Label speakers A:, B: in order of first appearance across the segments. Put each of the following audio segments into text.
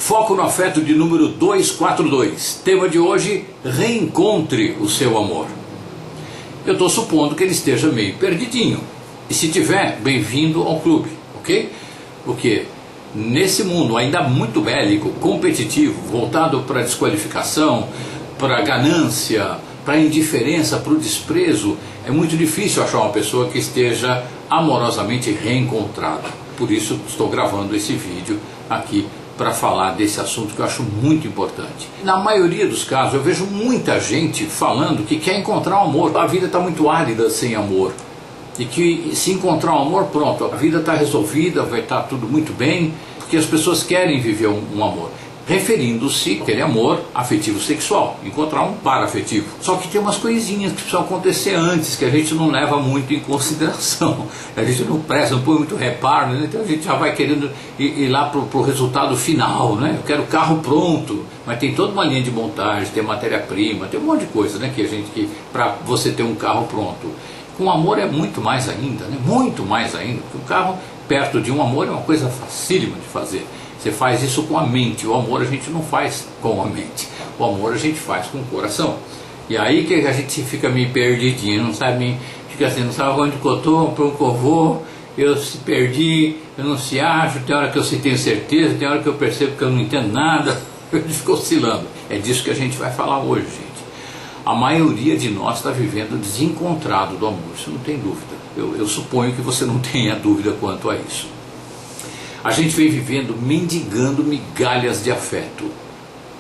A: Foco no afeto de número 242. Tema de hoje: reencontre o seu amor. Eu estou supondo que ele esteja meio perdidinho. E se tiver, bem-vindo ao clube, ok? Porque nesse mundo ainda muito bélico, competitivo, voltado para a desqualificação, para a ganância, para a indiferença, para o desprezo, é muito difícil achar uma pessoa que esteja amorosamente reencontrada. Por isso estou gravando esse vídeo aqui para falar desse assunto que eu acho muito importante. Na maioria dos casos eu vejo muita gente falando que quer encontrar o amor. A vida está muito árida sem amor. E que se encontrar o amor, pronto, a vida está resolvida, vai estar tudo muito bem, porque as pessoas querem viver um amor. Referindo-se àquele amor afetivo sexual, encontrar um par afetivo. Só que tem umas coisinhas que precisam acontecer antes, que a gente não leva muito em consideração. A gente não presta, não põe muito reparo, né? Então a gente já vai querendo ir lá para o resultado final, né? Eu quero o carro pronto, mas tem toda uma linha de montagem, tem matéria-prima, tem um monte de coisa, né? Para você ter um carro pronto. Com amor é muito mais ainda, né? Muito mais ainda, porque o carro perto de um amor é uma coisa facílima de fazer. Você faz isso com a mente. O amor a gente não faz com a mente. O amor a gente faz com o coração. E aí que a gente fica meio perdidinho, não sabe, fica assim, não sabe onde que eu estou, para onde que eu vou, eu se perdi, eu não se acho, tem hora que eu tenho certeza, tem hora que eu percebo que eu não entendo nada, eu fico oscilando. É disso que a gente vai falar hoje, gente. A maioria de nós está vivendo desencontrado do amor, isso não tem dúvida. Eu suponho que você não tenha dúvida quanto a isso. A gente vem vivendo mendigando migalhas de afeto.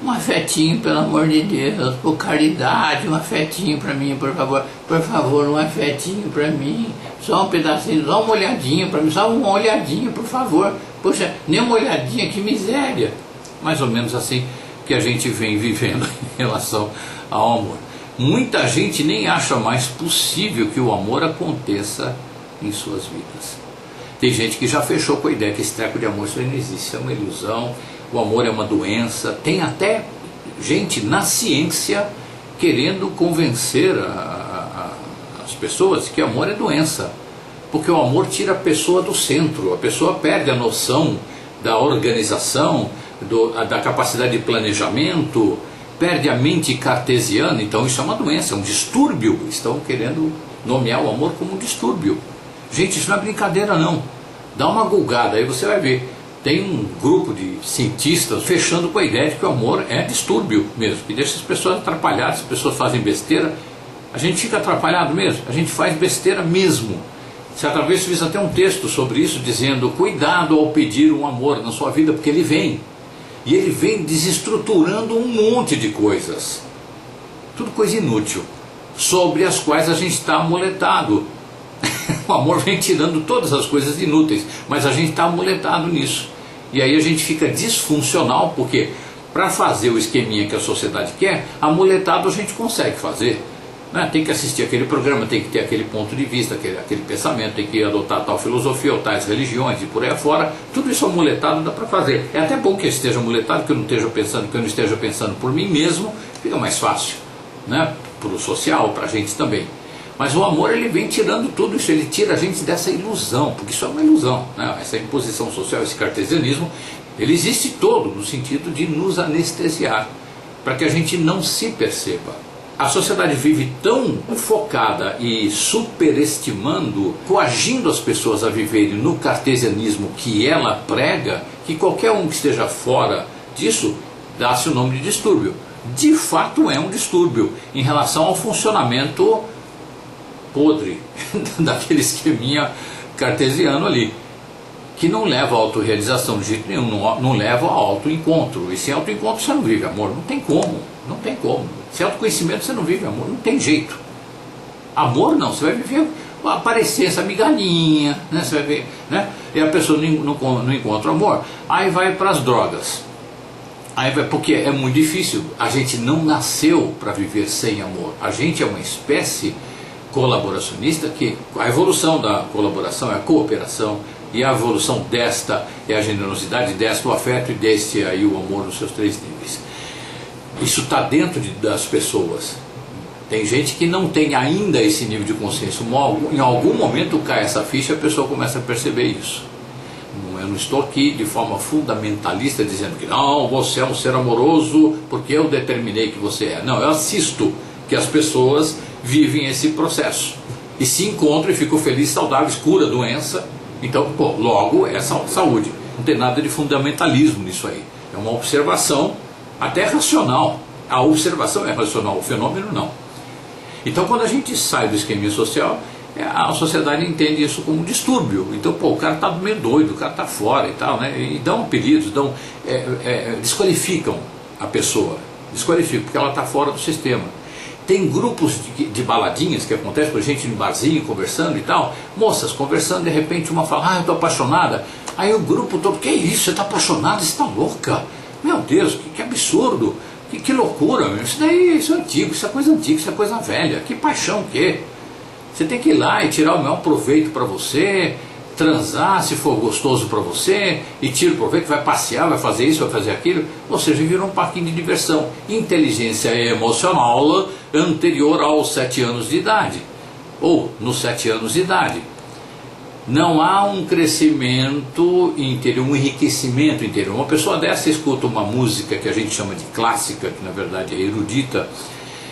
A: Um afetinho, pelo amor de Deus, por caridade, um afetinho para mim, por favor, um afetinho para mim, só um pedacinho, só uma olhadinha para mim, só uma olhadinha, por favor. Poxa, nem uma olhadinha, que miséria. Mais ou menos assim que a gente vem vivendo em relação ao amor. Muita gente nem acha mais possível que o amor aconteça em suas vidas. Tem gente que já fechou com a ideia que esse treco de amor isso não existe, é uma ilusão, o amor é uma doença. Tem até gente na ciência querendo convencer as pessoas que amor é doença, porque o amor tira a pessoa do centro, a pessoa perde a noção da organização, da capacidade de planejamento, perde a mente cartesiana. Então isso é uma doença, é um distúrbio. Estão querendo nomear o amor como um distúrbio. Gente, isso não é brincadeira não. Dá uma gulgada, aí você vai ver. Tem um grupo de cientistas fechando com a ideia de que o amor é distúrbio mesmo, que deixa as pessoas atrapalhadas, as pessoas fazem besteira. A gente fica atrapalhado mesmo, a gente faz besteira mesmo. Certa vez eu fiz até um texto sobre isso, dizendo: cuidado ao pedir um amor na sua vida, porque ele vem. E ele vem desestruturando um monte de coisas. Tudo coisa inútil, sobre as quais a gente está amoletado. O amor vem tirando todas as coisas inúteis, mas a gente está amoletado nisso. E aí a gente fica disfuncional, porque para fazer o esqueminha que a sociedade quer, amoletado a gente consegue fazer. Né? Tem que assistir aquele programa, tem que ter aquele ponto de vista, aquele pensamento, tem que adotar tal filosofia ou tais religiões e por aí afora. Tudo isso amoletado dá para fazer. É até bom que eu esteja amoletado, que eu não esteja pensando por mim mesmo, fica mais fácil, né? Para o social, para a gente também. Mas o amor, ele vem tirando tudo isso, ele tira a gente dessa ilusão, porque isso é uma ilusão, né? Essa imposição social, esse cartesianismo, ele existe todo no sentido de nos anestesiar, para que a gente não se perceba. A sociedade vive tão focada e superestimando, coagindo as pessoas a viverem no cartesianismo que ela prega, que qualquer um que esteja fora disso dá-se o nome de distúrbio. De fato é um distúrbio em relação ao funcionamento podre daquele esqueminha cartesiano ali, que não leva à autorrealização de jeito nenhum, não leva ao autoencontro. E sem autoencontro você não vive amor, não tem como, não tem como. Sem autoconhecimento você não vive amor, não tem jeito. Amor não, você vai viver, vai aparecer essa migalhinha, né? Você vai ver, né? E a pessoa não encontra amor, aí vai para as drogas. Aí vai, porque é muito difícil, a gente não nasceu para viver sem amor, a gente é uma espécie colaboracionista, que a evolução da colaboração é a cooperação, e a evolução desta é a generosidade, desta o afeto e deste aí o amor nos seus três níveis. Isso está dentro das pessoas. Tem gente que não tem ainda esse nível de consciência. Em algum momento cai essa ficha e a pessoa começa a perceber isso. Eu não estou aqui de forma fundamentalista dizendo que não, você é um ser amoroso porque eu determinei que você é. Não, eu assisto que as pessoas vivem esse processo e se encontram e ficam felizes, saudáveis, cura a doença. Então, pô, logo é saúde. Não tem nada de fundamentalismo nisso aí. É uma observação até racional. A observação é racional, o fenômeno não. Então, quando a gente sai do esquema social, a sociedade entende isso como um distúrbio. Então, pô, o cara está meio doido, o cara está fora e tal, né? E dão apelidos, desqualificam a pessoa. Desqualificam, porque ela está fora do sistema. Tem grupos de baladinhas que acontecem, por gente no barzinho, conversando e tal. Moças conversando, de repente uma fala, eu estou apaixonada. Aí o grupo todo, que isso, você está apaixonada, você está louca? Meu Deus, que absurdo, que loucura, meu. Isso é antigo, isso é coisa antiga, isso é coisa velha. Que paixão o quê? Você tem que ir lá e tirar o maior proveito para você, transar se for gostoso para você, e tira o proveito, vai passear, vai fazer isso, vai fazer aquilo. Ou seja, virou um parquinho de diversão. Inteligência emocional anterior aos 7 anos de idade, ou nos 7 anos de idade. Não há um crescimento interior, um enriquecimento interior. Uma pessoa dessa escuta uma música que a gente chama de clássica, que na verdade é erudita,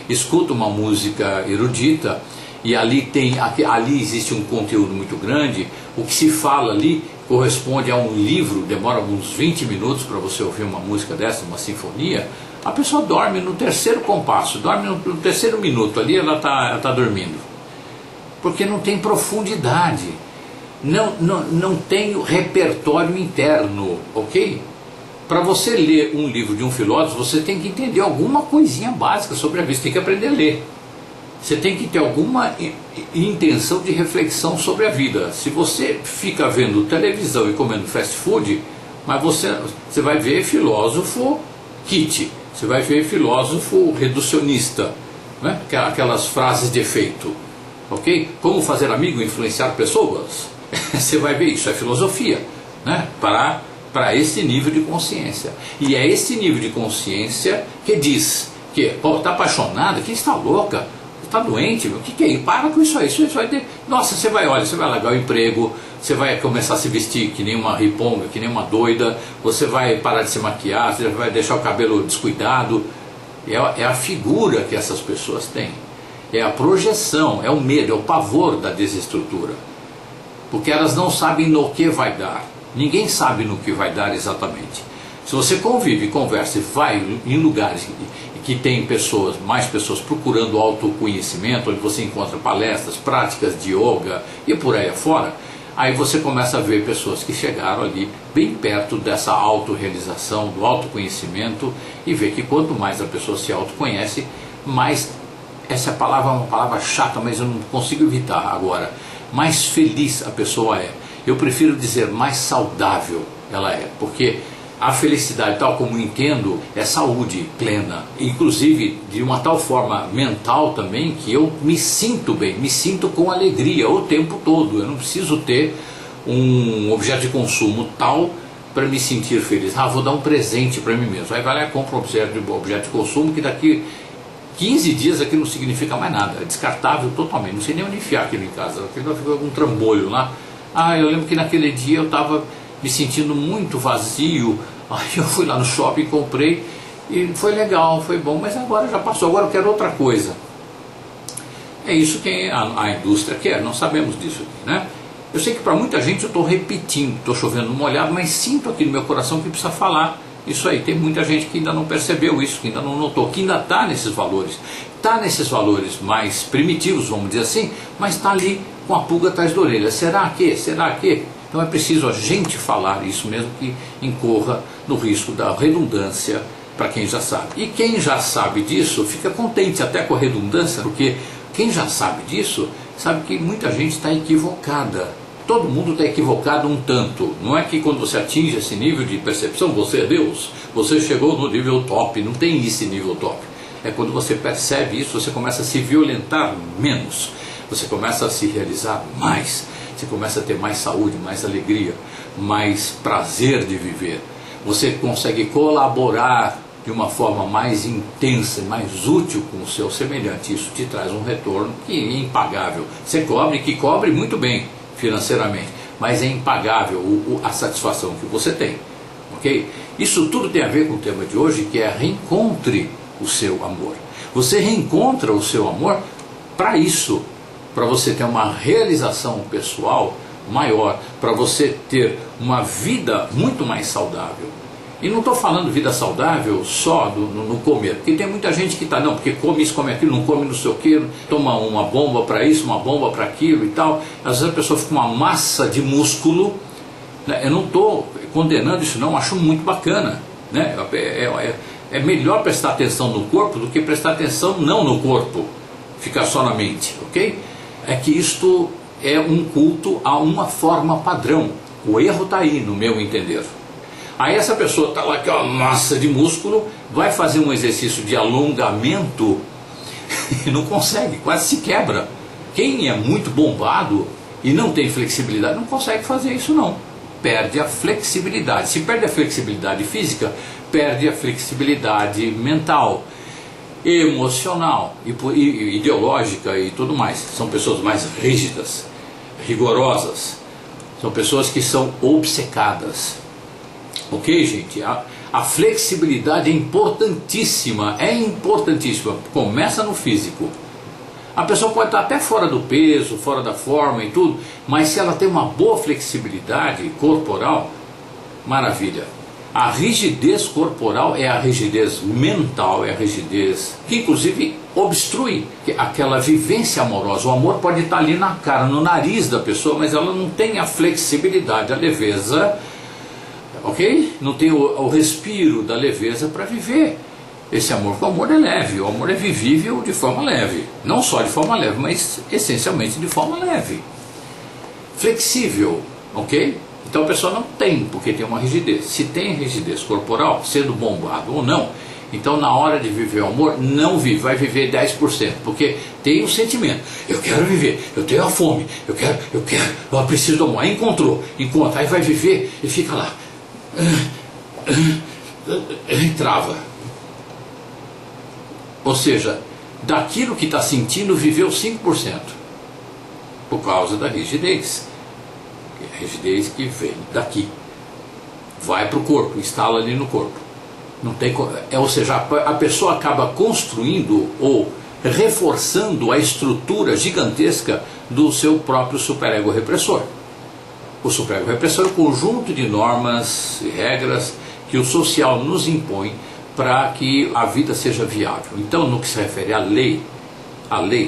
A: escuta uma música erudita, e ali existe um conteúdo muito grande. O que se fala ali corresponde a um livro, demora uns 20 minutos para você ouvir uma música dessa, uma sinfonia. A pessoa dorme no terceiro compasso, dorme no terceiro minuto, ali ela tá dormindo. Porque não tem profundidade, não tem repertório interno, ok? Para você ler um livro de um filósofo, você tem que entender alguma coisinha básica sobre a vida, você tem que aprender a ler. Você tem que ter alguma intenção de reflexão sobre a vida. Se você fica vendo televisão e comendo fast food, mas você vai ver filósofo kit, você vai ver filósofo reducionista, né? Aquelas frases de efeito, ok? Como fazer amigo e influenciar pessoas? Você vai ver isso, é filosofia, né? Para esse nível de consciência. E é esse nível de consciência que diz que está apaixonada, que está louca, está doente, o que é isso? Para com isso aí, nossa, você vai largar o emprego, você vai começar a se vestir que nem uma riponga, que nem uma doida, você vai parar de se maquiar, você vai deixar o cabelo descuidado. É a figura que essas pessoas têm, é a projeção, é o medo, é o pavor da desestrutura, porque elas não sabem no que vai dar. Ninguém sabe no que vai dar exatamente. Se você convive, conversa e vai em lugares que tem mais pessoas procurando autoconhecimento, onde você encontra palestras, práticas de yoga e por aí afora, aí você começa a ver pessoas que chegaram ali bem perto dessa autorrealização, do autoconhecimento, e vê que quanto mais a pessoa se autoconhece, mais, essa palavra é uma palavra chata, mas eu não consigo evitar agora, mais feliz a pessoa é. Eu prefiro dizer mais saudável ela é, porque a felicidade, tal como entendo, é saúde plena, inclusive de uma tal forma mental também, que eu me sinto bem, me sinto com alegria o tempo todo. Eu não preciso ter um objeto de consumo tal para me sentir feliz. Vou dar um presente para mim mesmo. Aí vai lá e compra um objeto de consumo que daqui 15 dias aquilo não significa mais nada, é descartável totalmente, não sei nem onde enfiar aquilo em casa, aquilo fica algum trambolho lá. Eu lembro que naquele dia eu estava me sentindo muito vazio, aí eu fui lá no shopping, comprei, e foi legal, foi bom, mas agora já passou, agora eu quero outra coisa. É isso que a indústria quer, não sabemos disso aqui, né? Eu sei que para muita gente eu estou repetindo, estou chovendo no molhado, mas sinto aqui no meu coração que precisa falar isso aí. Tem muita gente que ainda não percebeu isso, que ainda não notou, que ainda está nesses valores mais primitivos, vamos dizer assim, mas está ali com a pulga atrás da orelha. Será que? Então é preciso a gente falar isso mesmo, que incorra no risco da redundância para quem já sabe. E quem já sabe disso fica contente até com a redundância, porque quem já sabe disso sabe que muita gente está equivocada. Todo mundo está equivocado um tanto. Não é que quando você atinge esse nível de percepção, você é Deus, você chegou no nível top, não tem esse nível top. É quando você percebe isso, você começa a se violentar menos, você começa a se realizar mais, você começa a ter mais saúde, mais alegria, mais prazer de viver. Você consegue colaborar de uma forma mais intensa, mais útil com o seu semelhante. Isso te traz um retorno que é impagável. Você cobre muito bem financeiramente, mas é impagável a satisfação que você tem, ok? Isso tudo tem a ver com o tema de hoje, que é reencontre o seu amor. Você reencontra o seu amor para isso, para você ter uma realização pessoal maior, para você ter uma vida muito mais saudável. E não estou falando vida saudável só no comer, porque tem muita gente que está, não, porque come isso, come aquilo, não come não sei o que, toma uma bomba para isso, uma bomba para aquilo e tal. Às vezes a pessoa fica uma massa de músculo, né? Eu não estou condenando isso não, acho muito bacana, né? É melhor prestar atenção no corpo do que prestar atenção não no corpo, ficar só na mente, ok? É que isto é um culto a uma forma padrão. O erro está aí, no meu entender. Aí essa pessoa está lá, que é uma massa de músculo, vai fazer um exercício de alongamento e não consegue, quase se quebra. Quem é muito bombado e não tem flexibilidade não consegue fazer isso não. Perde a flexibilidade. Se perde a flexibilidade física, perde a flexibilidade mental, emocional, ideológica e tudo mais. São pessoas mais rígidas, rigorosas. São pessoas que são obcecadas. Ok, gente? A flexibilidade é importantíssima, começa no físico. A pessoa pode estar até fora do peso, fora da forma e tudo, mas se ela tem uma boa flexibilidade corporal, maravilha. A rigidez corporal é a rigidez mental, é a rigidez que inclusive obstrui aquela vivência amorosa. O amor pode estar ali na cara, no nariz da pessoa, mas ela não tem a flexibilidade, a leveza, ok? Não tem o respiro da leveza para viver esse amor. O amor é leve, o amor é vivível de forma leve. Não só de forma leve, mas essencialmente de forma leve. Flexível, ok? Então a pessoa não tem, porque tem uma rigidez. Se tem rigidez corporal, sendo bombado ou não, então na hora de viver o amor, não vive, vai viver 10%, porque tem o sentimento, eu quero viver, eu tenho a fome, eu preciso do amor. Aí encontra, aí vai viver e fica lá, e trava. Ou seja, daquilo que está sentindo, viveu 5%, por causa da rigidez. A rigidez que vem daqui, vai para o corpo, instala ali no corpo. Não tem, ou seja, a pessoa acaba construindo ou reforçando a estrutura gigantesca do seu próprio superego repressor. O superego repressor é o conjunto de normas e regras que o social nos impõe para que a vida seja viável. Então, no que se refere à lei,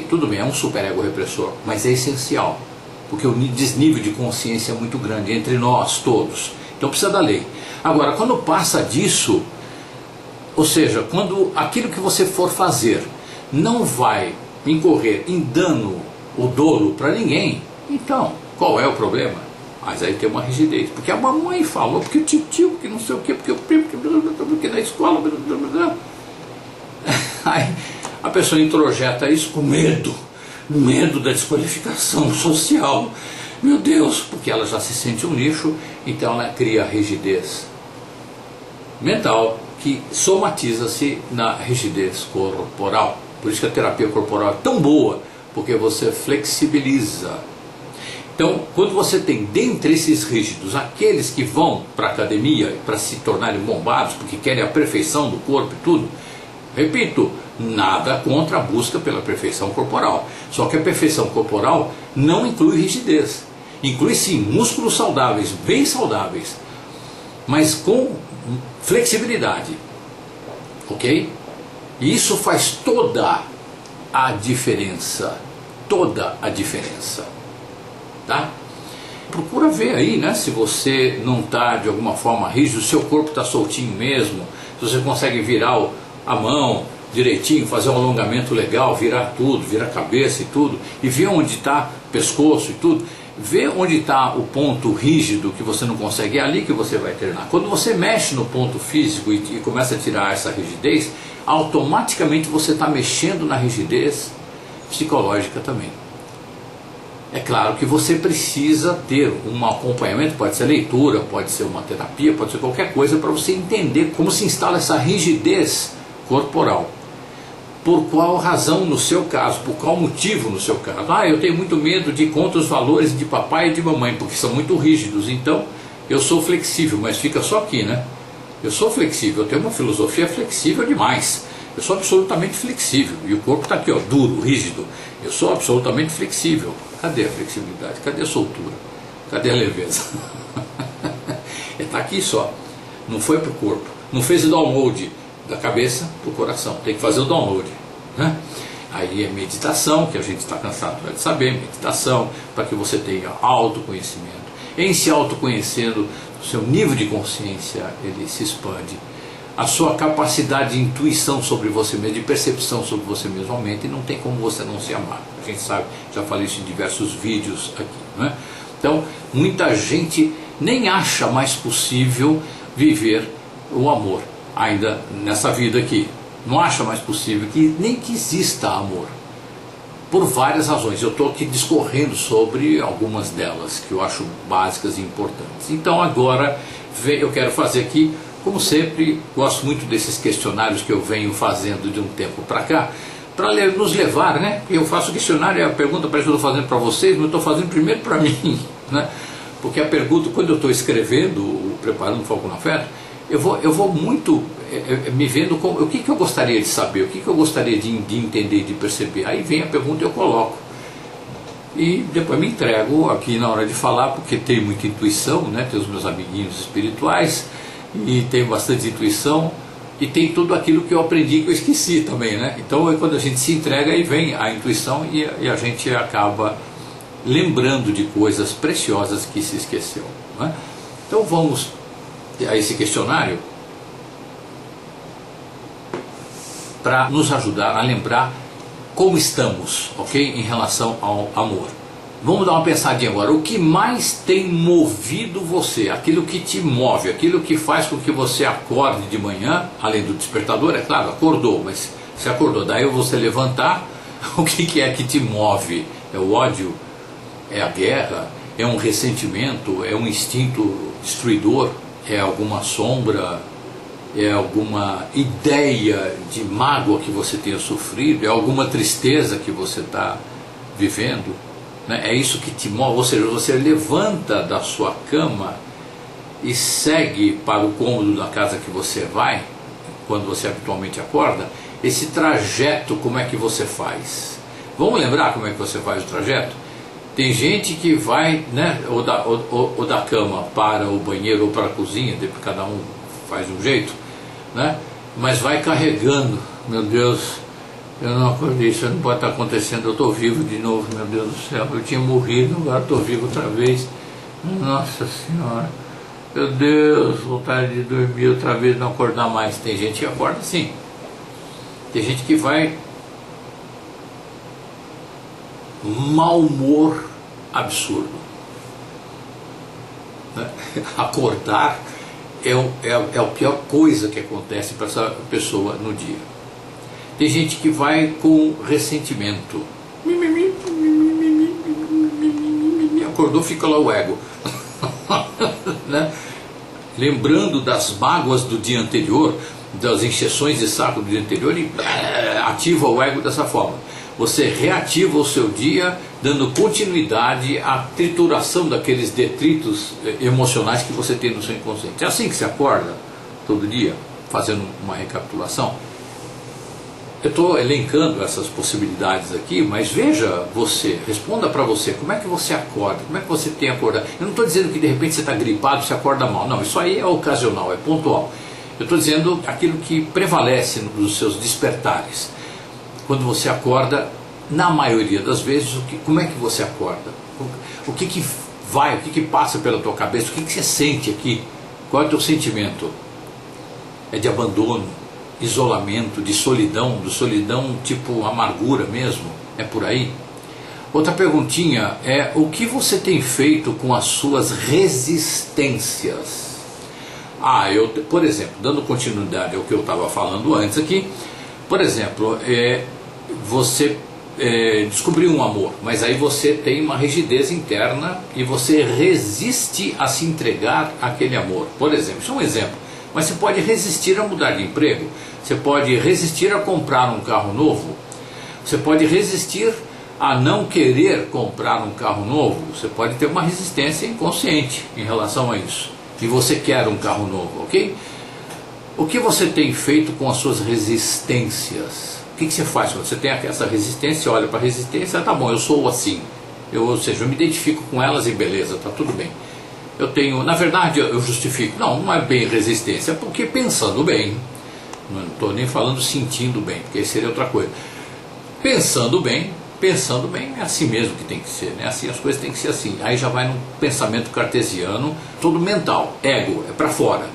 A: tudo bem, é um superego repressor, mas é essencial, porque o desnível de consciência é muito grande entre nós todos. Então precisa da lei. Agora, quando passa disso, ou seja, quando aquilo que você for fazer não vai incorrer em dano ou dolo para ninguém, então, qual é o problema? Mas aí tem uma rigidez, porque a mamãe falou, porque o tio, porque não sei o quê, porque o primo, porque na escola, aí a pessoa introjeta isso com medo da desqualificação social, meu Deus, porque ela já se sente um lixo, então ela cria rigidez mental que somatiza-se na rigidez corporal. Por isso que a terapia corporal é tão boa, porque você flexibiliza. Então, quando você tem dentre esses rígidos aqueles que vão para a academia para se tornarem bombados, porque querem a perfeição do corpo e tudo, repito, nada contra a busca pela perfeição corporal. Só que a perfeição corporal não inclui rigidez. Inclui sim músculos saudáveis, bem saudáveis, mas com flexibilidade. Ok? E isso faz toda a diferença. Toda a diferença. Tá? Procura ver aí, né, se você não está de alguma forma rígido, seu corpo está soltinho mesmo, se você consegue virar a mão direitinho, fazer um alongamento legal, virar tudo, virar a cabeça e tudo, e ver onde está o pescoço e tudo, ver onde está o ponto rígido que você não consegue, é ali que você vai treinar. Quando você mexe no ponto físico e começa a tirar essa rigidez, automaticamente você está mexendo na rigidez psicológica também. É claro que você precisa ter um acompanhamento, pode ser leitura, pode ser uma terapia, pode ser qualquer coisa para você entender como se instala essa rigidez corporal. por qual razão no seu caso, por qual motivo no seu caso. Ah, eu tenho muito medo de contra os valores de papai e de mamãe, porque são muito rígidos, então eu sou flexível, mas fica só aqui, né? Eu sou flexível, eu tenho uma filosofia flexível demais. Eu sou absolutamente flexível, e o corpo está aqui, ó, duro, rígido. Eu sou absolutamente flexível. Cadê a flexibilidade? Cadê a soltura? Cadê a leveza? Está aqui só, não foi para o corpo, não fez o download da cabeça para o coração, tem que fazer o download, né? Aí é meditação, que a gente está cansado de saber, meditação, para que você tenha autoconhecimento. Em se autoconhecendo, o seu nível de consciência ele se expande, a sua capacidade de intuição sobre você mesmo, de percepção sobre você mesmo aumenta, e não tem como você não se amar. A gente sabe, já falei isso em diversos vídeos aqui, né? Então, muita gente nem acha mais possível viver o amor ainda nessa vida aqui. Não acha mais possível nem que exista amor, por várias razões. Eu estou aqui discorrendo sobre algumas delas que eu acho básicas e importantes. Então agora eu quero fazer aqui, como sempre, gosto muito desses questionários que eu venho fazendo de um tempo para cá, para nos levar, né? Eu faço questionário, a pergunta parece que eu estou fazendo para vocês, mas eu estou fazendo primeiro para mim, né? Porque a pergunta, quando eu estou escrevendo, preparando o Foco no Afeto, eu vou muito me vendo o que eu gostaria de saber, o que eu gostaria de entender, de perceber. Aí vem a pergunta e eu coloco. E depois me entrego aqui na hora de falar, porque tenho muita intuição, né? Tenho os meus amiguinhos espirituais, e tenho bastante intuição, e tem tudo aquilo que eu aprendi que eu esqueci também, né? Então quando a gente se entrega, aí vem a intuição e a gente acaba lembrando de coisas preciosas que se esqueceu, né? Então vamos a esse questionário para nos ajudar a lembrar como estamos, ok? Em relação ao amor. Vamos dar uma pensadinha agora. O que mais tem movido você? Aquilo que te move, aquilo que faz com que você acorde de manhã, além do despertador, é claro, acordou, mas você acordou, daí você levantar, o que é que te move? É o ódio? É a guerra? É um ressentimento? É um instinto destruidor? É alguma sombra? É alguma ideia de mágoa que você tenha sofrido? É alguma tristeza que você está vivendo? É isso que te move, ou seja, você levanta da sua cama e segue para o cômodo da casa que você vai, quando você habitualmente acorda. Esse trajeto, como é que você faz? Vamos lembrar como é que você faz o trajeto? Tem gente que vai, né, ou da cama para o banheiro ou para a cozinha, cada um faz de um jeito, né? Mas vai carregando. Meu Deus, eu não acordei, isso não pode estar acontecendo, eu estou vivo de novo, meu Deus do céu, eu tinha morrido, agora estou vivo outra vez. Nossa Senhora, meu Deus, vontade de dormir outra vez, não acordar mais. Tem gente que acorda assim, tem gente que vai mau humor absurdo, né? Acordar é a pior coisa que acontece para essa pessoa no dia. Tem gente que vai com ressentimento, acordou, fica lá o ego, né? Lembrando das mágoas do dia anterior, das encheções de saco do dia anterior, e ativa o ego dessa forma. Você reativa o seu dia, dando continuidade à trituração daqueles detritos emocionais que você tem no seu inconsciente. É assim que você acorda todo dia, fazendo uma recapitulação. Eu estou elencando essas possibilidades aqui, mas veja você, responda para você, como é que você acorda, como é que você tem acordado. Eu não estou dizendo que de repente você está gripado, você acorda mal, não, isso aí é ocasional, é pontual. Eu estou dizendo aquilo que prevalece nos seus despertares. Quando você acorda, na maioria das vezes, como é que você acorda? O que vai, o que passa pela tua cabeça, o que você sente aqui? Qual é o teu sentimento? É de abandono, isolamento, de solidão tipo amargura mesmo? É por aí? Outra perguntinha é: o que você tem feito com as suas resistências? Por exemplo, dando continuidade ao que eu estava falando antes aqui, por exemplo, você descobriu um amor, mas aí você tem uma rigidez interna e você resiste a se entregar àquele amor. Por exemplo, isso é um exemplo. Mas você pode resistir a mudar de emprego, você pode resistir a comprar um carro novo, você pode resistir a não querer comprar um carro novo, você pode ter uma resistência inconsciente em relação a isso, e você quer um carro novo, ok? O que você tem feito com as suas resistências? O que você faz quando você tem essa resistência? Olha para a resistência, tá bom, eu sou assim, ou seja, eu me identifico com elas e beleza, tá tudo bem. Eu tenho, na verdade eu justifico, não é bem resistência, porque pensando bem, não estou nem falando sentindo bem, porque seria outra coisa. Pensando bem é assim mesmo que tem que ser, né? Assim as coisas têm que ser assim. Aí já vai num pensamento cartesiano, todo mental, ego, é para fora.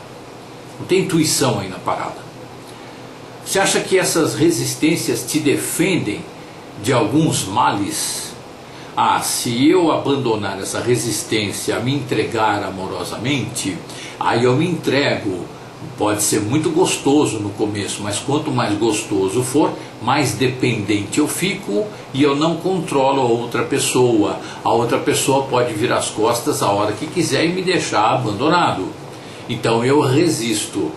A: Não tem intuição aí na parada. Você acha que essas resistências te defendem de alguns males? Ah, se eu abandonar essa resistência a me entregar amorosamente, aí eu me entrego. Pode ser muito gostoso no começo, mas quanto mais gostoso for, mais dependente eu fico e eu não controlo a outra pessoa. A outra pessoa pode virar as costas a hora que quiser e me deixar abandonado. Então eu resisto.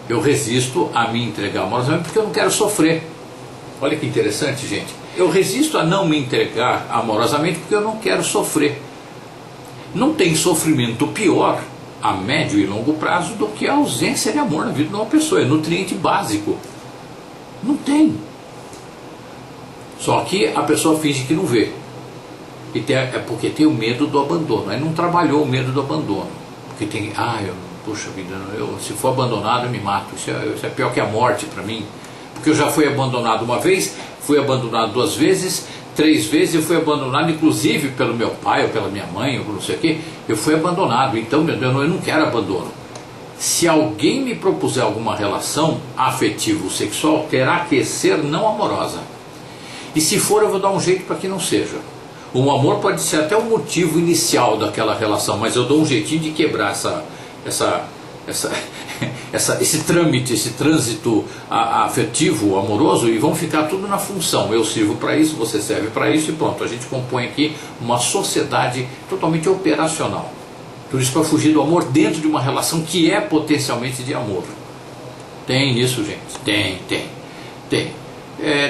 A: Eu resisto a me entregar amorosamente porque eu não quero sofrer. Olha que interessante, gente. Eu resisto a não me entregar amorosamente porque eu não quero sofrer. Não tem sofrimento pior a médio e longo prazo do que a ausência de amor na vida de uma pessoa. É nutriente básico. Não tem. Só que a pessoa finge que não vê. É porque tem o medo do abandono. Aí não trabalhou o medo do abandono. Porque tem, puxa vida, se for abandonado eu me mato. Isso é pior que a morte para mim. Porque eu já fui abandonado uma vez, fui abandonado 2 vezes, 3 vezes, eu fui abandonado inclusive pelo meu pai ou pela minha mãe, ou não sei o que. Eu fui abandonado, então meu Deus, eu não quero abandono. Se alguém me propuser alguma relação afetiva ou sexual, terá que ser não amorosa. E se for, eu vou dar um jeito para que não seja. O amor pode ser até o motivo inicial daquela relação, mas eu dou um jeitinho de quebrar esse trâmite, esse trânsito afetivo, amoroso, e vão ficar tudo na função. Eu sirvo para isso, você serve para isso e pronto. A gente compõe aqui uma sociedade totalmente operacional. Tudo isso para fugir do amor dentro de uma relação que é potencialmente de amor. Tem isso, gente? Tem.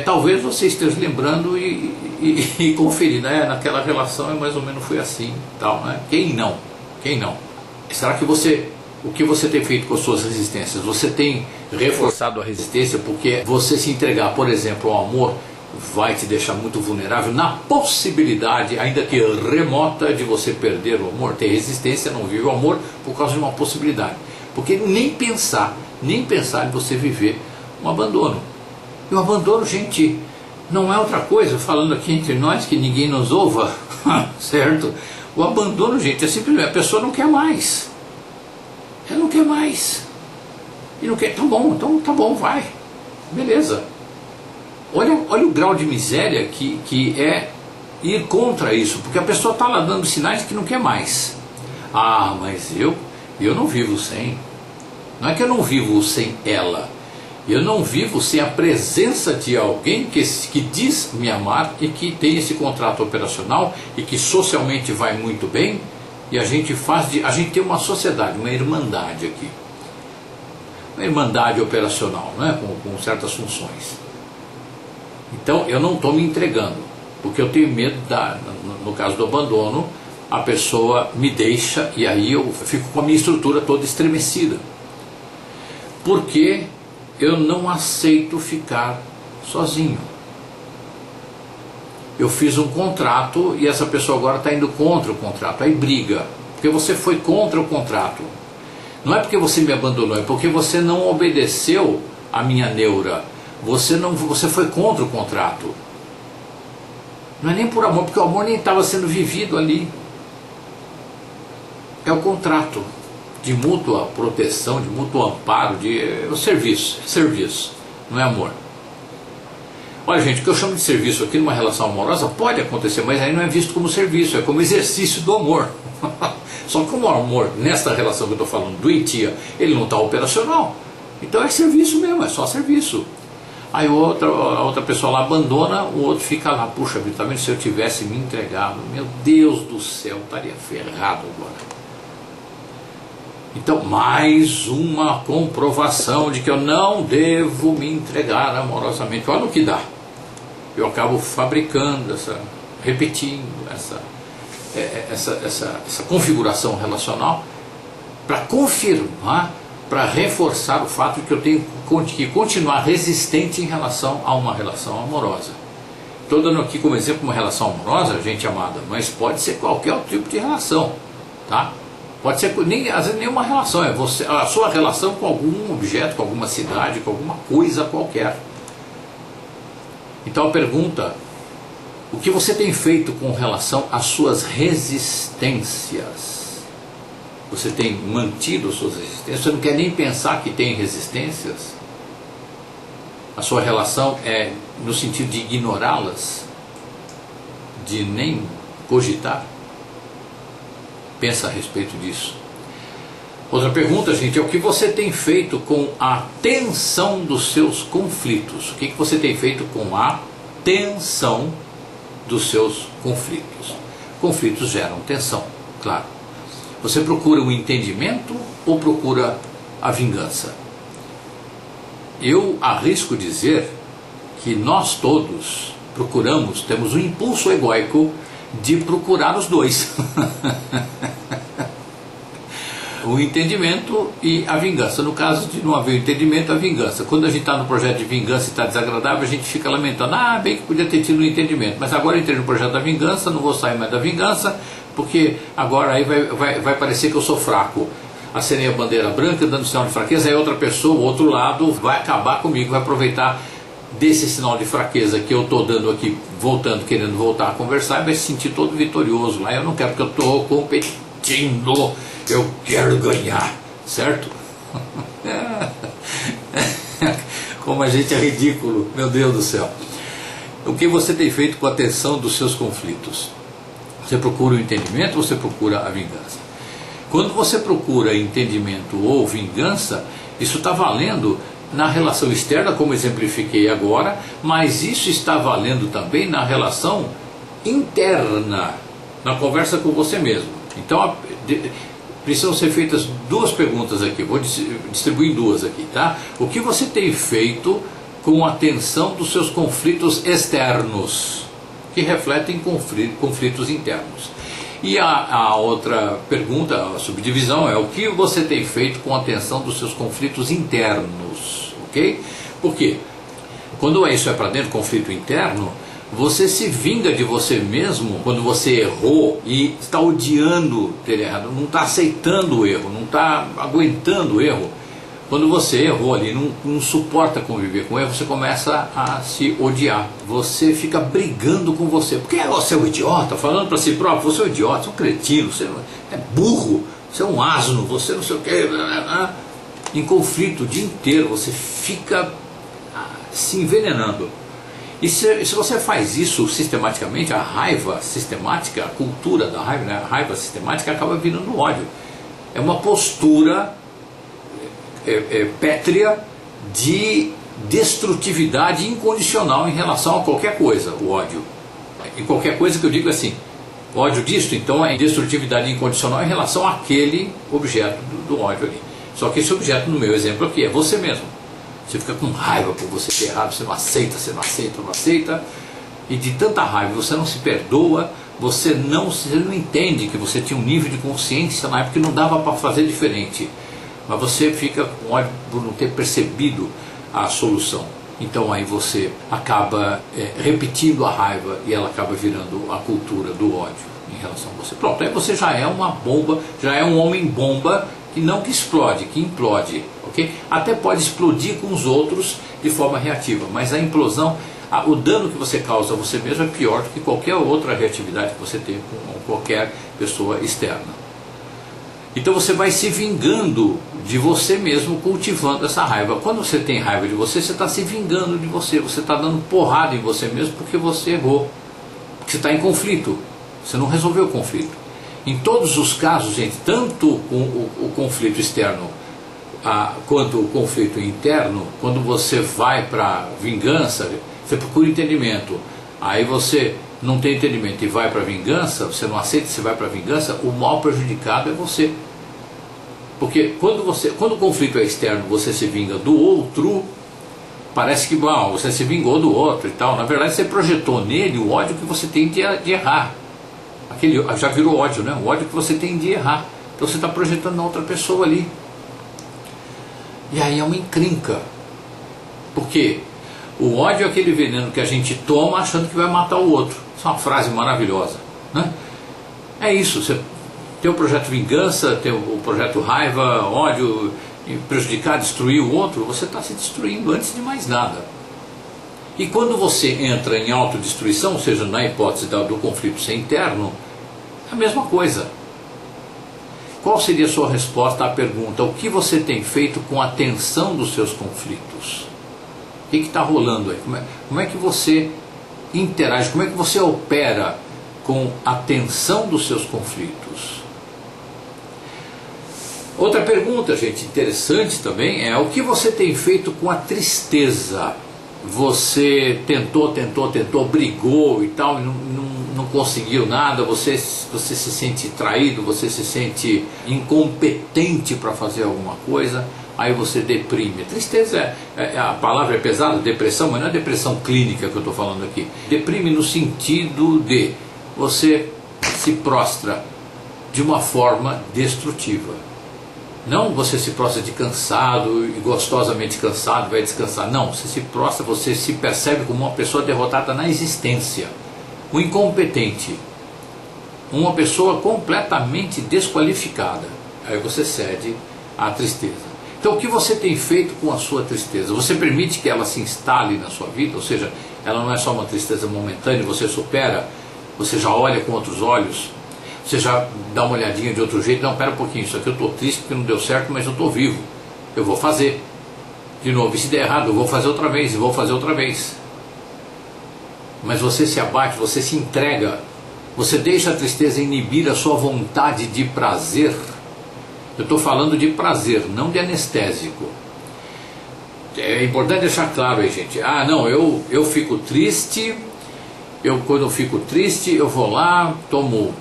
A: Talvez você esteja lembrando e conferindo, naquela relação mais ou menos foi assim, tal, né? Quem não? Será que o que você tem feito com as suas resistências? Você tem reforçado a resistência porque você se entregar, por exemplo, ao amor vai te deixar muito vulnerável na possibilidade, ainda que remota, de você perder o amor. Ter resistência, não vive o amor por causa de uma possibilidade. Porque nem pensar em você viver um abandono. E o abandono, gente, não é outra coisa, falando aqui entre nós, que ninguém nos ouva, certo? O abandono, gente, é simplesmente a pessoa não quer mais. Ela não quer mais. E não quer, tá bom, vai. Beleza. Olha o grau de miséria que é ir contra isso, porque a pessoa está lá dando sinais que não quer mais. Ah, mas eu não vivo sem. Não é que eu não vivo sem ela. Eu não vivo sem a presença de alguém que diz me amar e que tem esse contrato operacional e que socialmente vai muito bem. E a gente tem uma sociedade, uma irmandade aqui. Uma irmandade operacional, né? com certas funções. Então eu não estou me entregando, porque eu tenho medo, no caso do abandono, a pessoa me deixa e aí eu fico com a minha estrutura toda estremecida. Porque eu não aceito ficar sozinho. Eu fiz um contrato e essa pessoa agora está indo contra o contrato, aí briga, porque você foi contra o contrato. Não é porque você me abandonou, é porque você não obedeceu a minha neura. Você foi contra o contrato. Não é nem por amor, porque o amor nem estava sendo vivido ali. É o contrato de mútua proteção, de mútuo amparo, o serviço, não é amor. Olha, gente, o que eu chamo de serviço aqui numa relação amorosa pode acontecer, mas aí não é visto como serviço, é como exercício do amor. Só que o amor, nesta relação que eu estou falando, doentia, ele não está operacional. Então é serviço mesmo, é só serviço. Aí a outra pessoa lá abandona, o outro fica lá, puxa vida, tá vendo? Se eu tivesse me entregado, meu Deus do céu, estaria ferrado agora. Então, mais uma comprovação de que eu não devo me entregar amorosamente. Olha o que dá. Eu acabo fabricando, repetindo essa configuração relacional para confirmar, para reforçar o fato de que eu tenho que continuar resistente em relação a uma relação amorosa. Estou dando aqui como exemplo uma relação amorosa, gente amada, mas pode ser qualquer outro tipo de relação, tá? Pode ser, às vezes, nenhuma relação, é a sua relação com algum objeto, com alguma cidade, com alguma coisa qualquer. Então a pergunta: o que você tem feito com relação às suas resistências? Você tem mantido suas resistências? Você não quer nem pensar que tem resistências? A sua relação é no sentido de ignorá-las? De nem cogitar? Pensa a respeito disso. Outra pergunta, gente, é o que você tem feito com a tensão dos seus conflitos? O que você tem feito com a tensão dos seus conflitos? Conflitos geram tensão, claro. Você procura o entendimento ou procura a vingança? Eu arrisco dizer que nós todos temos um impulso egóico de procurar os dois. O entendimento e a vingança. No caso de não haver o entendimento, a vingança. Quando a gente está no projeto de vingança e está desagradável, a gente fica lamentando: ah, bem que podia ter tido um entendimento, mas agora eu entrei no projeto da vingança, não vou sair mais da vingança, porque agora aí vai parecer que eu sou fraco. Acenei a bandeira branca, dando sinal de fraqueza, aí outra pessoa, o outro lado, vai acabar comigo, vai aproveitar desse sinal de fraqueza que eu estou dando aqui, querendo voltar a conversar, e vai se sentir todo vitorioso lá. Eu não quero, porque eu estou competindo, eu quero ganhar, certo? Como a gente é ridículo, meu Deus do céu. O que você tem feito com a tensão dos seus conflitos? Você procura o entendimento ou você procura a vingança? Quando você procura entendimento ou vingança, isso está valendo na relação externa, como exemplifiquei agora, mas isso está valendo também na relação interna, na conversa com você mesmo. Então, precisam ser feitas duas perguntas aqui, vou distribuir em duas aqui, tá? O que você tem feito com a tensão dos seus conflitos externos, que refletem conflitos internos? E a outra pergunta, a subdivisão, é o que você tem feito com a tensão dos seus conflitos internos, ok? Por quê? Quando isso é para dentro, conflito interno, você se vinga de você mesmo quando você errou e está odiando ter errado, não está aceitando o erro, não está aguentando o erro. Quando você errou ali, não suporta conviver com o erro, você começa a se odiar. Você fica brigando com você. Porque você é um idiota, falando para si próprio: você é um idiota, você é um cretino, você é burro, você é um asno, você não sei o quê. Em conflito o dia inteiro, você fica se envenenando. E se você faz isso sistematicamente, a raiva sistemática, a cultura da raiva, né? A raiva sistemática acaba virando ódio. É uma postura pétrea de destrutividade incondicional em relação a qualquer coisa, o ódio. E qualquer coisa que eu digo assim, ódio disto, então é destrutividade incondicional em relação àquele objeto do ódio ali. Só que esse objeto, no meu exemplo aqui, é você mesmo. Você fica com raiva por você ter errado, você não aceita, e de tanta raiva você não se perdoa, você não entende que você tinha um nível de consciência na época que não dava para fazer diferente. Mas você fica com ódio por não ter percebido a solução. Então aí você acaba repetindo a raiva e ela acaba virando a cultura do ódio em relação a você. Pronto, aí você já é uma bomba, já é um homem bomba que não que explode, que implode. Okay? Até pode explodir com os outros de forma reativa, mas a implosão, o dano que você causa a você mesmo é pior do que qualquer outra reatividade que você tem com qualquer pessoa externa. Então você vai se vingando de você mesmo, cultivando essa raiva. Quando você tem raiva de você, você está se vingando de você, você está dando porrada em você mesmo porque você errou, porque você está em conflito, você não resolveu o conflito. Em todos os casos, gente, tanto o conflito externo quanto o conflito interno, quando você vai para vingança, você procura entendimento, aí você não tem entendimento e vai para vingança, você não aceita, você vai para vingança, o mal prejudicado é você. Porque quando o conflito é externo, você se vinga do outro, parece que bom, você se vingou do outro e tal. Na verdade, você projetou nele o ódio que você tem de errar. Já virou ódio, né? O ódio que você tem de errar. Então você está projetando na outra pessoa ali. E aí é uma encrenca. Porque o ódio é aquele veneno que a gente toma achando que vai matar o outro. Isso é uma frase maravilhosa, né? É isso, você tem o projeto vingança, tem o projeto raiva, ódio, prejudicar, destruir o outro, você está se destruindo antes de mais nada. E quando você entra em autodestruição, ou seja, na hipótese do conflito ser interno, é a mesma coisa. Qual seria a sua resposta à pergunta: o que você tem feito com a tensão dos seus conflitos? O que está rolando aí? Como é que você interage, como é que você opera com a tensão dos seus conflitos? Outra pergunta, gente, interessante também é: o que você tem feito com a tristeza? Você tentou, brigou e tal, e não conseguiu nada, você se sente traído, você se sente incompetente para fazer alguma coisa, aí você deprime. Tristeza, a palavra é pesada, depressão, mas não é depressão clínica que eu estou falando aqui. Deprime no sentido de você se prostra de uma forma destrutiva. Não você se prostra de cansado e gostosamente cansado, vai descansar. Não, você se prostra, você se percebe como uma pessoa derrotada na existência. Um incompetente. Uma pessoa completamente desqualificada. Aí você cede à tristeza. Então o que você tem feito com a sua tristeza? Você permite que ela se instale na sua vida? Ou seja, ela não é só uma tristeza momentânea, você supera, você já olha com outros olhos, você já dá uma olhadinha de outro jeito. Não, pera um pouquinho, isso aqui eu estou triste porque não deu certo, mas eu estou vivo, eu vou fazer de novo, e se der errado eu vou fazer outra vez, e vou fazer outra vez. Mas você se abate, você se entrega, você deixa a tristeza inibir a sua vontade de prazer. Eu estou falando de prazer, não de anestésico. É importante deixar claro aí, gente. Ah, não, eu fico triste, quando eu fico triste eu vou lá, tomo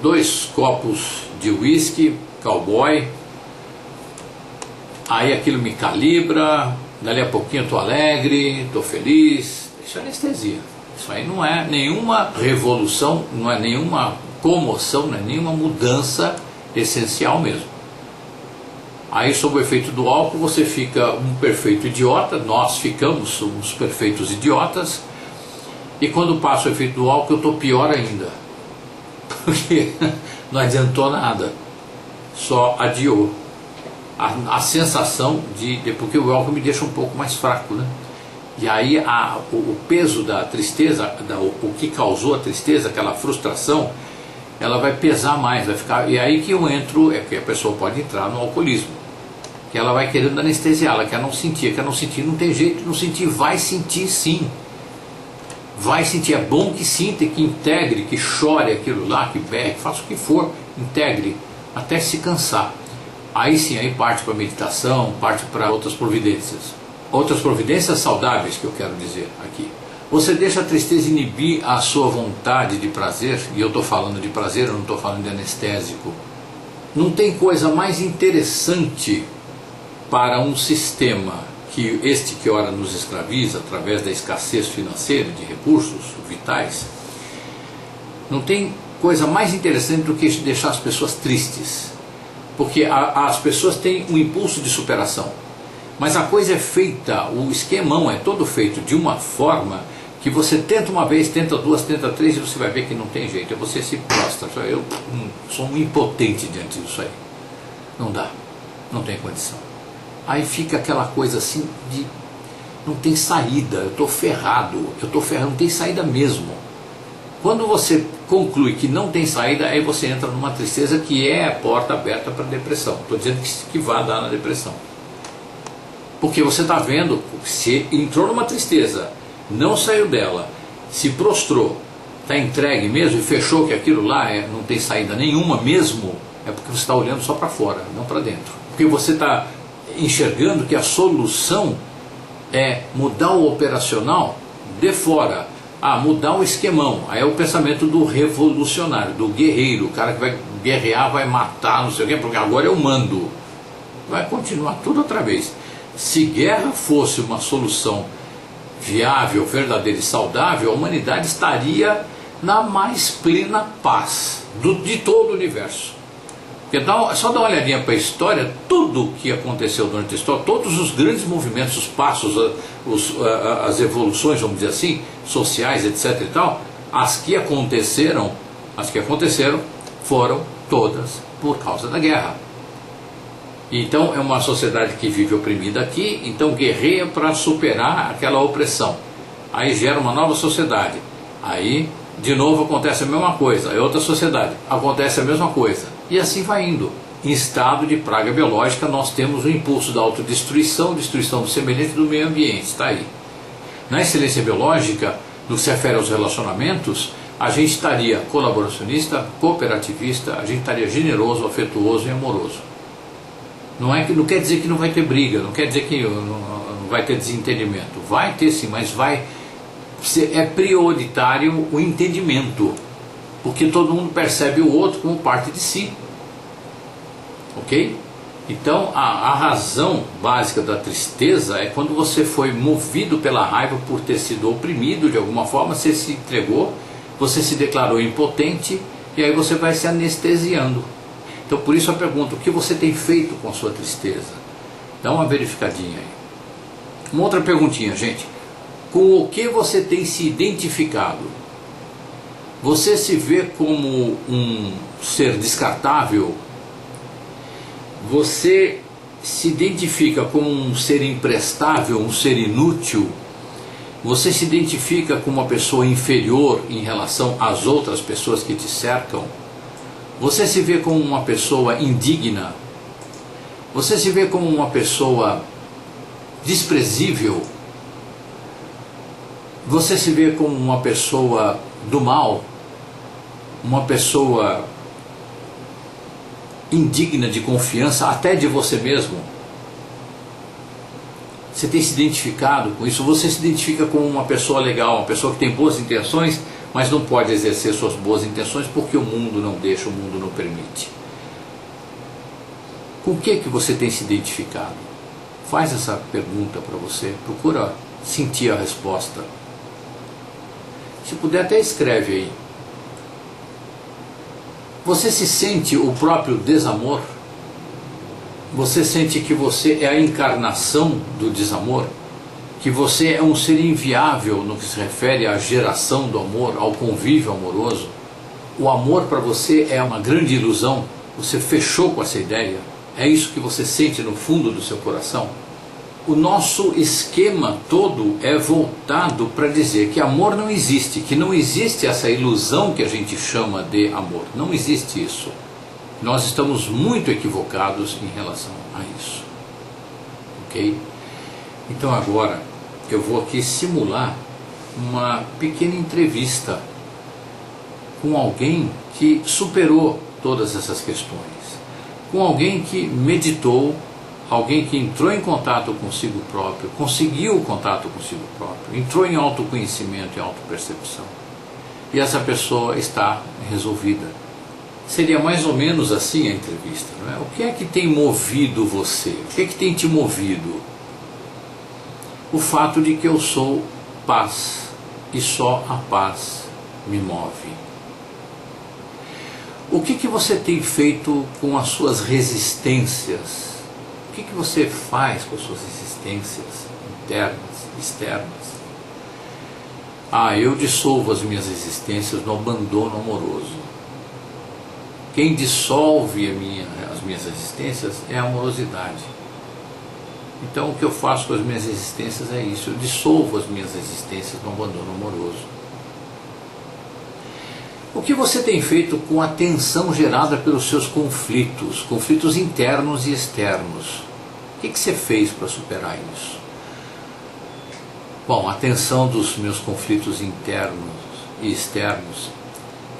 A: 2 copos de whisky, cowboy, aí aquilo me calibra, dali a pouquinho eu estou alegre, estou feliz. Isso é anestesia. Isso aí não é nenhuma revolução, não é nenhuma comoção, não é nenhuma mudança essencial mesmo. Aí, sob o efeito do álcool, você fica um perfeito idiota, nós ficamos uns perfeitos idiotas, e quando passa o efeito do álcool eu estou pior ainda. Porque não adiantou nada, só adiou a sensação porque o álcool me deixa um pouco mais fraco, né? E aí o peso da tristeza, o que causou a tristeza, aquela frustração, ela vai pesar mais, vai ficar. E aí que eu entro, que a pessoa pode entrar no alcoolismo, que ela vai querendo anestesiar, ela quer não sentir, não tem jeito de não sentir, vai sentir sim. Vai sentir, é bom que sinta, que integre, que chore aquilo lá, que berre, que faça o que for, integre, até se cansar. Aí sim, aí parte para meditação, parte para outras providências. Outras providências saudáveis que eu quero dizer aqui. Você deixa a tristeza inibir a sua vontade de prazer, e eu estou falando de prazer, eu não estou falando de anestésico. Não tem coisa mais interessante para um sistema que ora nos escraviza através da escassez financeira de recursos vitais. Não tem coisa mais interessante do que deixar as pessoas tristes, porque as pessoas têm um impulso de superação, mas a coisa é feita, o esquemão é todo feito de uma forma que você tenta uma vez, tenta 2, tenta 3 e você vai ver que não tem jeito, você se prostra. Eu sou um impotente diante disso aí, não dá, não tem condição. Aí fica aquela coisa assim de não tem saída, eu estou ferrado, não tem saída mesmo. Quando você conclui que não tem saída, aí você entra numa tristeza que é a porta aberta para a depressão. Estou dizendo que vai dar na depressão. Porque você está vendo, se entrou numa tristeza, não saiu dela, se prostrou, está entregue mesmo e fechou que aquilo lá não tem saída nenhuma mesmo, é porque você está olhando só para fora, não para dentro. Porque você está enxergando que a solução é mudar o operacional de fora, mudar o esquemão. Aí é o pensamento do revolucionário, do guerreiro, o cara que vai guerrear, vai matar, não sei o quê, porque agora eu mando. vai continuar tudo outra vez. Se guerra fosse uma solução viável, verdadeira e saudável, a humanidade estaria na mais plena paz de todo o universo. Porque só dá uma olhadinha para a história, tudo o que aconteceu durante a história, todos os grandes movimentos, os passos, as evoluções, vamos dizer assim, sociais, etc. e tal, as que aconteceram foram todas por causa da guerra. Então é uma sociedade que vive oprimida aqui, então guerreia para superar aquela opressão. Aí gera uma nova sociedade. Aí, de novo, acontece a mesma coisa. É outra sociedade. Acontece a mesma coisa. E assim vai indo. Em estado de praga biológica, nós temos o impulso da autodestruição, destruição do semelhante do meio ambiente. Está aí. Na excelência biológica, no que se refere aos relacionamentos, a gente estaria colaboracionista, cooperativista, a gente estaria generoso, afetuoso e amoroso. Não quer dizer que não vai ter briga, não quer dizer que não vai ter desentendimento. Vai ter sim, mas é prioritário o entendimento, porque todo mundo percebe o outro como parte de si. Ok? Então a razão básica da tristeza é quando você foi movido pela raiva por ter sido oprimido de alguma forma, você se entregou, você se declarou impotente e aí você vai se anestesiando. Então por isso eu pergunto, o que você tem feito com a sua tristeza? Dá uma verificadinha aí. Uma outra perguntinha, gente. Com o que você tem se identificado? Você se vê como um ser descartável? Você se identifica como um ser imprestável, um ser inútil? Você se identifica como uma pessoa inferior em relação às outras pessoas que te cercam? Você se vê como uma pessoa indigna? Você se vê como uma pessoa desprezível? Você se vê como uma pessoa do mal? Uma pessoa indigna de confiança, até de você mesmo? Você tem se identificado com isso? Você se identifica como uma pessoa legal, uma pessoa que tem boas intenções, mas não pode exercer suas boas intenções porque o mundo não deixa, o mundo não permite. Com o que você tem se identificado? Faz essa pergunta para você, procura sentir a resposta. Se puder, até escreve aí. Você se sente o próprio desamor? Você sente que você é a encarnação do desamor? Que você é um ser inviável no que se refere à geração do amor, ao convívio amoroso? O amor para você é uma grande ilusão? Você fechou com essa ideia? É isso que você sente no fundo do seu coração? O nosso esquema todo é voltado para dizer que amor não existe, que não existe essa ilusão que a gente chama de amor. Não existe isso. Nós estamos muito equivocados em relação a isso. Ok? Então agora eu vou aqui simular uma pequena entrevista com alguém que superou todas essas questões, com alguém que meditou, alguém que entrou em contato consigo próprio, conseguiu o contato consigo próprio, entrou em autoconhecimento e autopercepção. E essa pessoa está resolvida. Seria mais ou menos assim a entrevista, não é? O que é que tem movido você? O que é que tem te movido? O fato de que eu sou paz, e só a paz me move. O que você tem feito com as suas resistências? O que você faz com as suas resistências internas, externas? Eu dissolvo as minhas resistências no abandono amoroso. Quem dissolve as minhas resistências é a amorosidade. Então o que eu faço com as minhas resistências é isso, eu dissolvo as minhas resistências no abandono amoroso. O que você tem feito com a tensão gerada pelos seus conflitos internos e externos? O que você fez para superar isso? Bom, a tensão dos meus conflitos internos e externos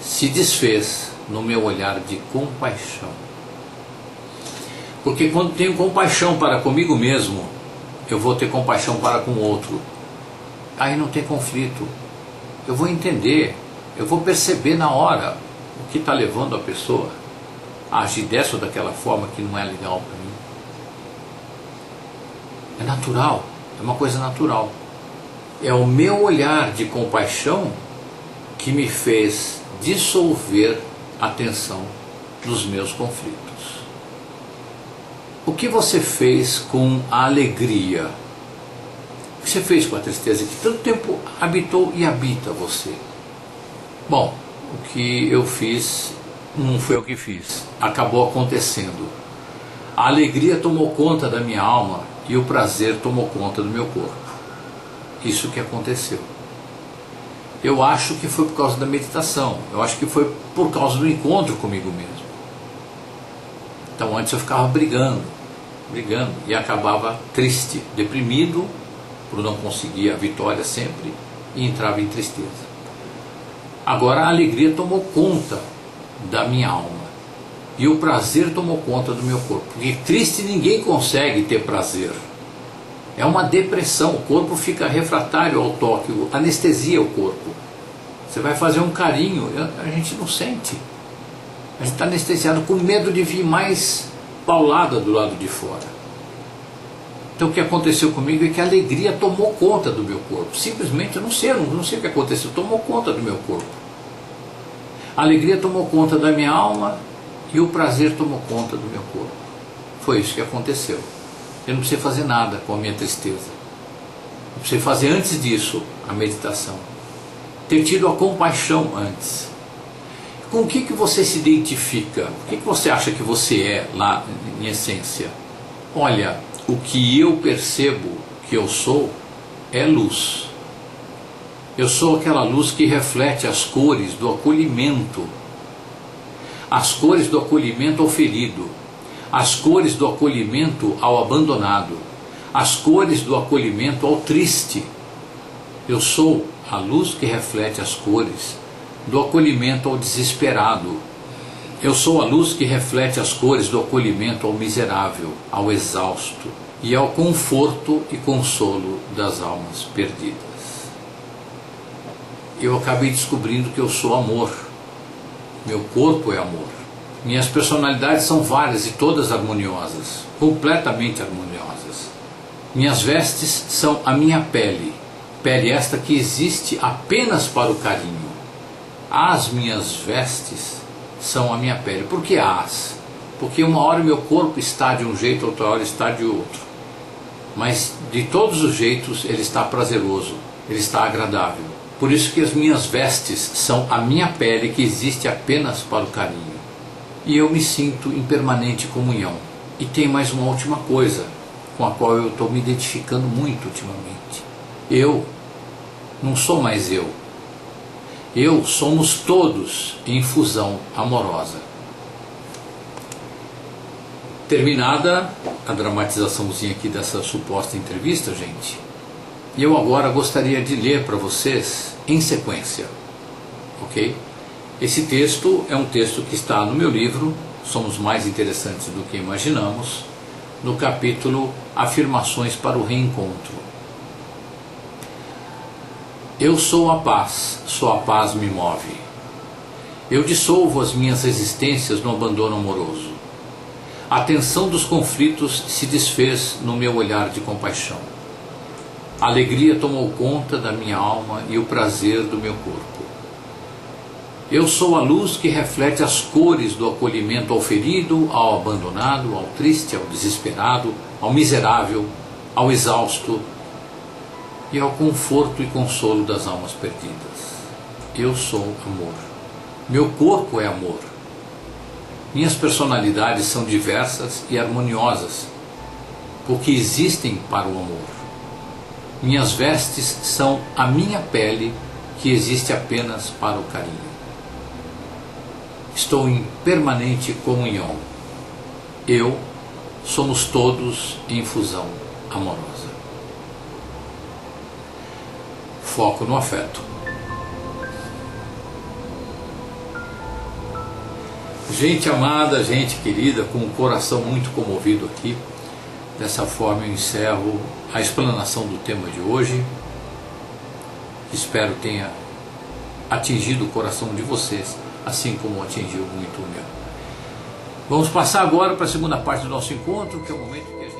A: se desfez no meu olhar de compaixão. Porque quando tenho compaixão para comigo mesmo, eu vou ter compaixão para com o outro. Aí não tem conflito. Eu vou entender, eu vou perceber na hora o que está levando a pessoa a agir dessa ou daquela forma que não é legal para mim. É natural, é uma coisa natural. É o meu olhar de compaixão que me fez dissolver a tensão dos meus conflitos. O que você fez com a alegria? O que você fez com a tristeza que tanto tempo habitou e habita você? Bom, o que eu fiz não foi o que fiz. Acabou acontecendo. A alegria tomou conta da minha alma e o prazer tomou conta do meu corpo. Isso que aconteceu. Eu acho que foi por causa da meditação. Eu acho que foi por causa do encontro comigo mesmo. Então antes eu ficava brigando e acabava triste, deprimido, por não conseguir a vitória sempre, e entrava em tristeza. Agora a alegria tomou conta da minha alma e o prazer tomou conta do meu corpo. Porque triste ninguém consegue ter prazer. É uma depressão, o corpo fica refratário ao toque, anestesia o corpo. Você vai fazer um carinho, a gente não sente. A gente está anestesiado com medo de vir mais paulada do lado de fora. Então o que aconteceu comigo é que a alegria tomou conta do meu corpo. Simplesmente, eu não sei o que aconteceu, tomou conta do meu corpo. A alegria tomou conta da minha alma e o prazer tomou conta do meu corpo. Foi isso que aconteceu. Eu não precisei fazer nada com a minha tristeza. Eu precisei fazer antes disso a meditação. Ter tido a compaixão antes. Com o que você se identifica? O que você acha que você é lá em essência? Olha, o que eu percebo que eu sou é luz. Eu sou aquela luz que reflete as cores do acolhimento. As cores do acolhimento ao ferido. As cores do acolhimento ao abandonado. As cores do acolhimento ao triste. Eu sou a luz que reflete as cores do acolhimento ao desesperado. Eu sou a luz que reflete as cores do acolhimento ao miserável, ao exausto e ao conforto e consolo das almas perdidas. Eu acabei descobrindo que eu sou amor. Meu corpo é amor. Minhas personalidades são várias e todas harmoniosas, completamente harmoniosas. Minhas vestes são a minha pele, pele esta que existe apenas para o carinho. As minhas vestes são a minha pele. Por que as? Porque uma hora meu corpo está de um jeito, outra hora está de outro. Mas de todos os jeitos ele está prazeroso, ele está agradável. Por isso que as minhas vestes são a minha pele que existe apenas para o carinho. E eu me sinto em permanente comunhão. E tem mais uma última coisa, com a qual eu estou me identificando muito ultimamente. Eu não sou mais eu. Eu somos todos em fusão amorosa. Terminada a dramatizaçãozinha aqui dessa suposta entrevista, gente, eu agora gostaria de ler para vocês em sequência, ok? Esse texto é um texto que está no meu livro, Somos Mais Interessantes do que Imaginamos, no capítulo Afirmações para o Reencontro. Eu sou a paz, só a paz me move. Eu dissolvo as minhas resistências no abandono amoroso. A tensão dos conflitos se desfez no meu olhar de compaixão. A alegria tomou conta da minha alma e o prazer do meu corpo. Eu sou a luz que reflete as cores do acolhimento ao ferido, ao abandonado, ao triste, ao desesperado, ao miserável, ao exausto e ao conforto e consolo das almas perdidas. Eu sou amor. Meu corpo é amor. Minhas personalidades são diversas e harmoniosas, porque existem para o amor. Minhas vestes são a minha pele, que existe apenas para o carinho. Estou em permanente comunhão. Eu, somos todos em fusão amorosa. Foco no afeto. Gente amada, gente querida, com o coração muito comovido aqui, dessa forma eu encerro a explanação do tema de hoje. Espero tenha atingido o coração de vocês, assim como atingiu muito o meu. Vamos passar agora para a segunda parte do nosso encontro, que é o momento que a gente